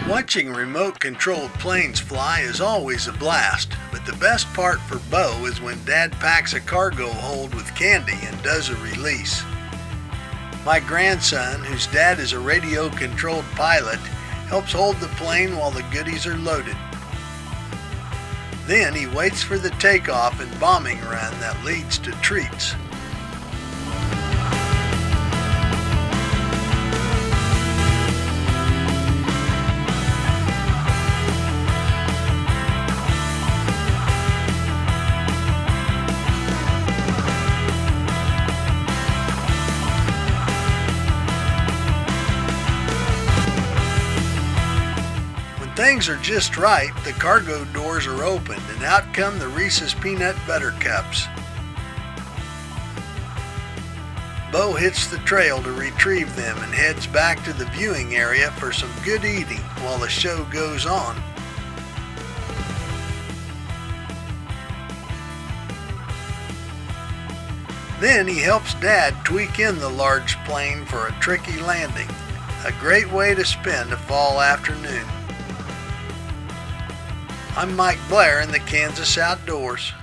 Watching remote-controlled planes fly is always a blast, but the best part for Bo is when Dad packs a cargo hold with candy and does a release. My grandson, whose dad is a radio-controlled pilot, helps hold the plane while the goodies are loaded. Then he waits for the takeoff and bombing run that leads to treats. Things are just right, the cargo doors are opened and out come the Reese's Peanut Butter Cups. Bo hits the trail to retrieve them and heads back to the viewing area for some good eating while the show goes on. Then he helps Dad tweak in the large plane for a tricky landing. A great way to spend a fall afternoon. I'm Mike Blair in the Kansas Outdoors.